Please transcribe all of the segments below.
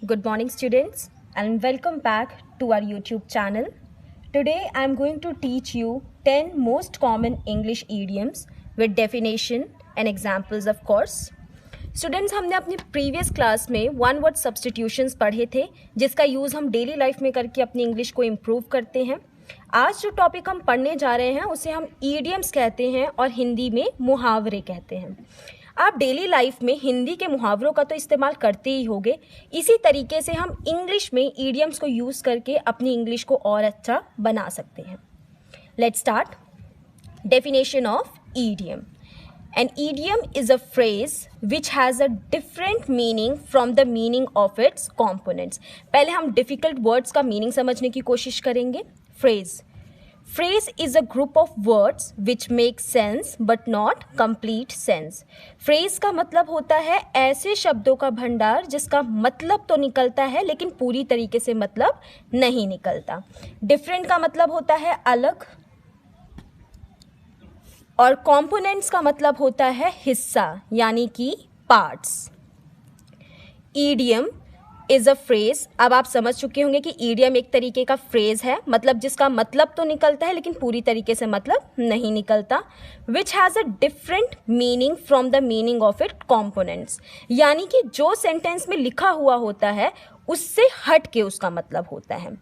Good morning, students, and welcome back to our YouTube channel. Today, I am going to teach you 10 most common English idioms with definition and examples, of course. Students, हमने अपनी previous class में one word substitutions पढ़े थे, जिसका use हम daily life में करके अपनी इंग्लिश को इम्प्रूव करते हैं. आज जो टॉपिक हम पढ़ने जा रहे हैं उसे हम ईडियम्स कहते हैं और हिंदी में मुहावरे कहते हैं. आप डेली लाइफ में हिंदी के मुहावरों का तो इस्तेमाल करते ही होंगे. इसी तरीके से हम इंग्लिश में ईडियम्स को यूज़ करके अपनी इंग्लिश को और अच्छा बना सकते हैं. Let's start. Definition of idiom. An idiom is a phrase which has a different meaning from the meaning of its components. पहले हम difficult words का meaning समझने की कोशिश करेंगे. Phrase. Phrase is a group of words which make sense but not complete sense. Phrase का मतलब होता है ऐसे शब्दों का भंडार जिसका मतलब तो निकलता है लेकिन पूरी तरीके से मतलब नहीं निकलता. Different का मतलब होता है अलग, और कंपोनेंट्स का मतलब होता है हिस्सा यानी कि parts. Idiom is a phrase. अब आप समझ चुके होंगे कि ईडियम एक तरीके का फ्रेज है, मतलब जिसका मतलब तो निकलता है लेकिन पूरी तरीके से मतलब नहीं निकलता. Which has a different meaning from the meaning of it components, यानी कि जो सेंटेंस में लिखा हुआ होता है उससे हट के उसका मतलब होता है.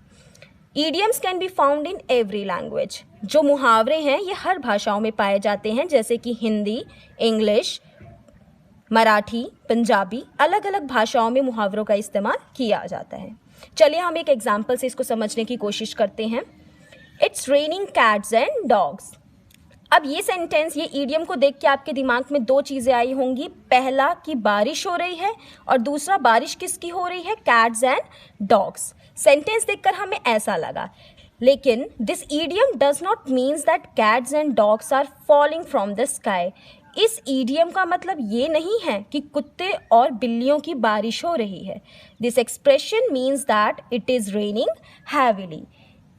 Idioms can be found in every language. जो मुहावरे हैं ये हर भाषाओं में पाए जाते हैं, जैसे कि हिंदी, इंग्लिश, मराठी, पंजाबी. अलग अलग भाषाओं में मुहावरों का इस्तेमाल किया जाता है. चलिए हम एक एग्जाम्पल से इसको समझने की कोशिश करते हैं. It's raining cats and dogs. अब ये सेंटेंस, ये ईडियम को देख के आपके दिमाग में दो चीज़ें आई होंगी. पहला कि बारिश हो रही है, और दूसरा बारिश किसकी हो रही है? Cats and dogs. सेंटेंस देखकर हमें ऐसा लगा, लेकिन this idiom does not means that cats and dogs are falling from the sky. इस ईडियम का मतलब ये नहीं है कि कुत्ते और बिल्लियों की बारिश हो रही है. This expression means that it is raining heavily.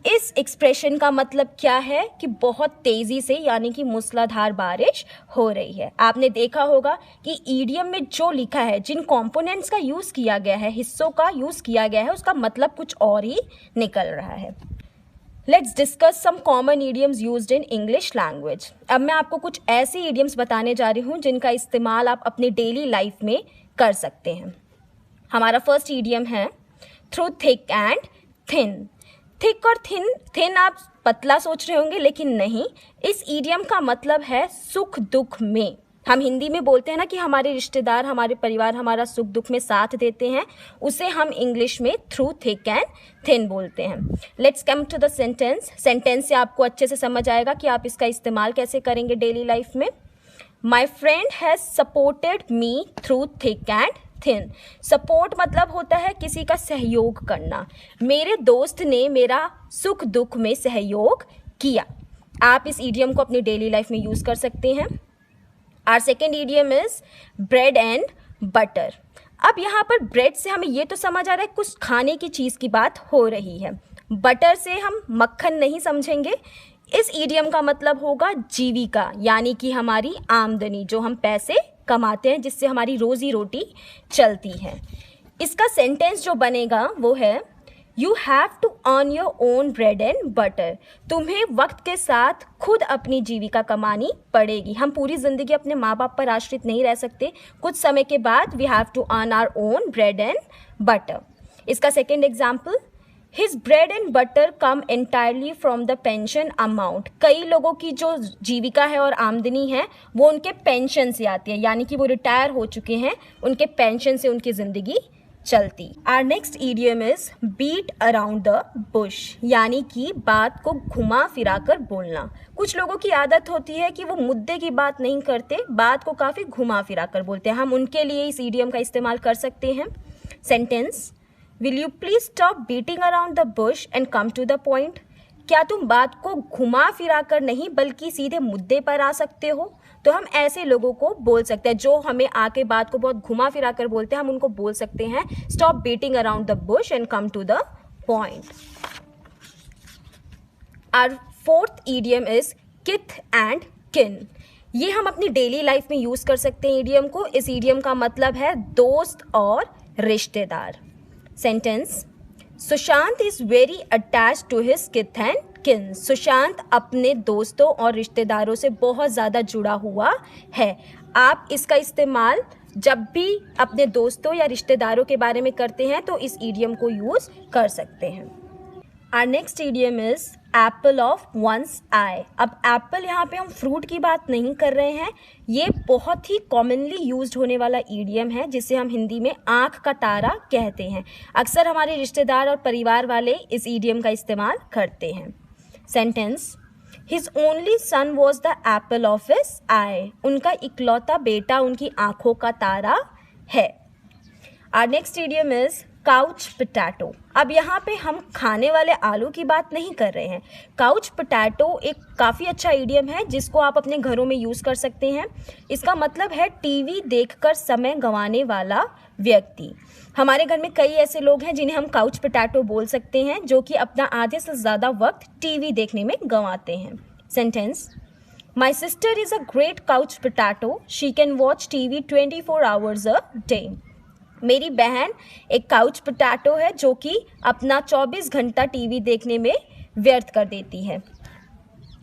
इस एक्सप्रेशन का मतलब क्या है कि बहुत तेज़ी से यानी कि मूसलाधार बारिश हो रही है. आपने देखा होगा कि ईडियम में जो लिखा है, जिन कंपोनेंट्स का यूज़ किया गया है, हिस्सों का यूज़ किया गया है, उसका मतलब कुछ और ही निकल रहा है. Let's discuss some common idioms used in English language. अब मैं आपको कुछ ऐसे ईडियम्स बताने जा रही हूँ जिनका इस्तेमाल आप अपने डेली लाइफ में कर सकते हैं. हमारा फर्स्ट ईडियम है through thick and thin. Thick और थिन आप पतला सोच रहे होंगे, लेकिन नहीं. इस ईडियम का मतलब है सुख दुख में. हम हिंदी में बोलते हैं ना कि हमारे रिश्तेदार, हमारे परिवार हमारा सुख दुख में साथ देते हैं, उसे हम इंग्लिश में थ्रू थिक एंड थिन बोलते हैं. Let's come to the sentence. Sentence से आपको अच्छे से समझ आएगा कि आप इसका इस्तेमाल कैसे करेंगे डेली लाइफ में. My friend has supported me through thick and thin. Support मतलब होता है किसी का सहयोग करना. मेरे दोस्त ने मेरा सुख दुख में सहयोग किया. आप इस ईडियम को अपनी डेली लाइफ में यूज़ कर सकते हैं. Our second idiom is bread and butter. अब यहाँ पर ब्रेड से हमें ये तो समझ आ रहा है कुछ खाने की चीज़ की बात हो रही है. बटर से हम मक्खन नहीं समझेंगे. इस ईडियम का मतलब होगा जीविका, यानी कि हमारी आमदनी, जो हम पैसे कमाते हैं, जिससे हमारी रोजी रोटी चलती है. इसका सेंटेंस जो बनेगा वो है you have to earn your own bread and butter. तुम्हें वक्त के साथ खुद अपनी जीविका कमानी पड़ेगी. हम पूरी ज़िंदगी अपने माँ बाप पर आश्रित नहीं रह सकते. कुछ समय के बाद we have to earn our own bread and butter. इसका second example, His bread and butter come entirely from the pension amount. कई लोगों की जो जीविका है और आमदनी है वो उनके पेंशन से आती है, यानी कि वो रिटायर हो चुके हैं, उनके पेंशन से उनकी ज़िंदगी चलती. Our next idiom is beat around the bush, यानी कि बात को घुमा फिरा कर बोलना. कुछ लोगों की आदत होती है कि वो मुद्दे की बात नहीं करते, बात को काफ़ी घुमा फिरा कर बोलते हैं. हम उनके लिए इस idiom का इस्तेमाल कर सकते हैं. Sentence, Will you please stop beating around the bush and come to the point? क्या तुम बात को घुमा फिरा कर नहीं बल्कि सीधे मुद्दे पर आ सकते हो? तो हम ऐसे लोगों को बोल सकते हैं जो हमें आके बात को बहुत घुमा फिरा कर बोलते हैं. हम उनको बोल सकते हैं stop beating around the bush and come to the point. Our fourth idiom is kith and kin. ये हम अपनी डेली लाइफ में यूज कर सकते हैं ईडियम को. इस ईडियम का मतलब है दोस्त और रिश्तेदार. Sentence, Sushant is very attached to his kith and kin. Sushant अपने दोस्तों और रिश्तेदारों से बहुत ज़्यादा जुड़ा हुआ है। आप इसका इस्तेमाल जब भी अपने दोस्तों या रिश्तेदारों के बारे में करते हैं तो इस ईडियम को यूज़ कर सकते हैं। Our next idiom is apple of one's eye। अब एप्पल यहाँ पे हम फ्रूट की बात नहीं कर रहे हैं, ये बहुत ही कॉमनली यूज्ड होने वाला ईडियम है जिसे हम हिंदी में आँख का तारा कहते हैं। अक्सर हमारे रिश्तेदार और परिवार वाले इस ईडियम का इस्तेमाल करते हैं। Sentence, His only son was the apple of his eye। उनका इकलौता बेटा उनकी आँखों का तारा है। Our next idiom is couch potato. अब यहाँ पे हम खाने वाले आलू की बात नहीं कर रहे हैं। काउच पोटैटो एक काफ़ी अच्छा इडियम है जिसको आप अपने घरों में यूज़ कर सकते हैं। इसका मतलब है टीवी देखकर समय गंवाने वाला व्यक्ति। हमारे घर में कई ऐसे लोग हैं जिन्हें हम काउच पोटैटो बोल सकते हैं, जो कि अपना आधे से ज़्यादा वक्त टीवी देखने में गंवाते हैं। Sentence, my sister is a great couch potato, she can watch TV 24 hours a day। मेरी बहन एक काउच पोटैटो है जो कि अपना 24 घंटा टीवी देखने में व्यर्थ कर देती है।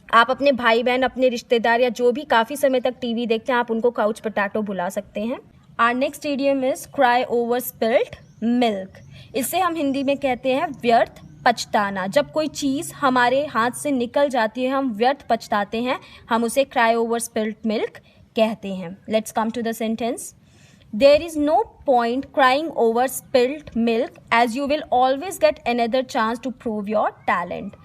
आप अपने भाई बहन, अपने रिश्तेदार या जो भी काफ़ी समय तक टीवी देखते हैं, आप उनको काउच पोटैटो बुला सकते हैं। Our next idiom is cry over spilled milk. इसे हम हिंदी में कहते हैं व्यर्थ पछताना। जब कोई चीज़ हमारे हाथ से निकल जाती है, हम व्यर्थ पछताते हैं, हम उसे क्राई ओवर स्पिल्ड मिल्क कहते हैं। Let's come to the sentence. There is no point crying over spilled milk as you will always get another chance to prove your talent।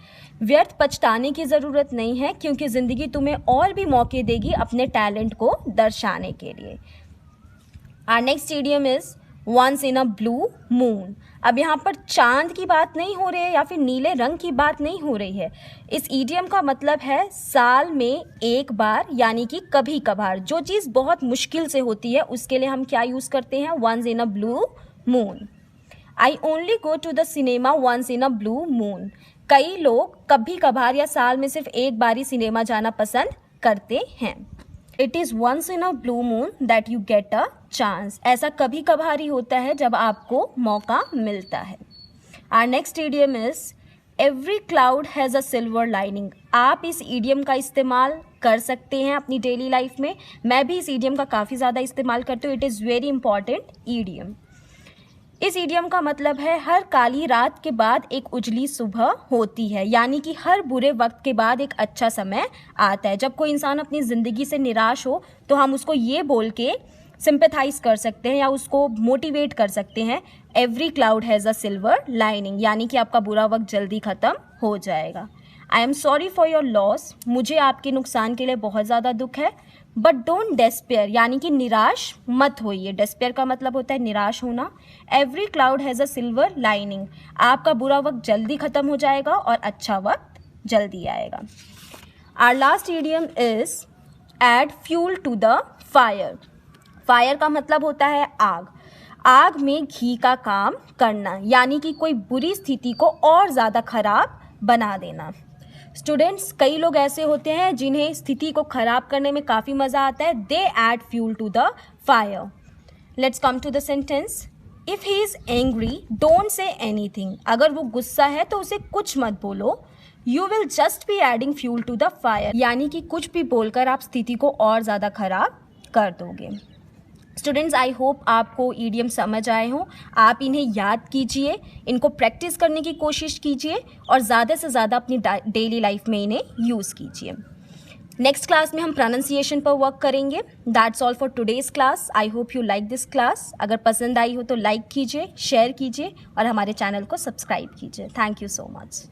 व्यर्थ पछताने की ज़रूरत नहीं है क्योंकि ज़िंदगी तुम्हें और भी मौके देगी अपने टैलेंट को दर्शाने के लिए। Our next idiom is once in a blue moon। अब यहाँ पर चांद की बात नहीं हो रही है या फिर नीले रंग की बात नहीं हो रही है। इस ईडियम का मतलब है साल में एक बार, यानी कि कभी कभार। जो चीज़ बहुत मुश्किल से होती है उसके लिए हम क्या यूज़ करते हैं? Once in a blue moon. I only go to the cinema once in a blue moon. कई लोग कभी कभार या साल में सिर्फ एक बार ही सिनेमा जाना पसंद करते हैं। It is once in a blue moon that you get a chance. ऐसा कभी कभार ही होता है जब आपको मौका मिलता है। Our next idiom is every cloud has a silver lining. आप इस इडियम का इस्तेमाल कर सकते हैं अपनी डेली लाइफ में। मैं भी इस इडियम का काफ़ी ज़्यादा इस्तेमाल करती हूँ। It is very important idiom. इस इडियम का मतलब है हर काली रात के बाद एक उजली सुबह होती है, यानी कि हर बुरे वक्त के बाद एक अच्छा समय आता है। जब कोई इंसान अपनी ज़िंदगी से निराश हो तो हम उसको ये बोल के सिंपैथाइज कर सकते हैं या उसको मोटिवेट कर सकते हैं, every cloud has a silver lining, यानी कि आपका बुरा वक्त जल्दी ख़त्म हो जाएगा। I am sorry for your loss. मुझे आपके नुकसान के लिए बहुत ज़्यादा दुख है। बट डोंट डेस्पेयर, यानी कि निराश मत होइए। डेस्पेयर का मतलब होता है निराश होना। Every cloud has a silver lining. आपका बुरा वक्त जल्दी ख़त्म हो जाएगा और अच्छा वक्त जल्दी आएगा। Our last idiom is add fuel to the fire. Fire का मतलब होता है आग। आग में घी का काम करना, यानी कि कोई बुरी स्थिति को और ज़्यादा खराब बना देना। स्टूडेंट्स, कई लोग ऐसे होते हैं जिन्हें स्थिति को खराब करने में काफ़ी मज़ा आता है। They add fuel to the fire. Let's come to the sentence. If he is angry don't say anything. अगर वो गुस्सा है तो उसे कुछ मत बोलो। You will just be adding fuel to the fire, यानी कि कुछ भी बोलकर आप स्थिति को और ज़्यादा खराब कर दोगे। स्टूडेंट्स, आई होप आपको ईडियम समझ आए हों। आप इन्हें याद कीजिए, इनको प्रैक्टिस करने की कोशिश कीजिए और ज़्यादा से ज़्यादा अपनी डेली लाइफ में इन्हें यूज़ कीजिए। नेक्स्ट क्लास में हम प्रोनाउंसिएशन पर वर्क करेंगे। That's all for today's class. I hope you like this class. अगर पसंद आई हो तो लाइक कीजिए, शेयर कीजिए और हमारे चैनल को सब्सक्राइब कीजिए। Thank you so much.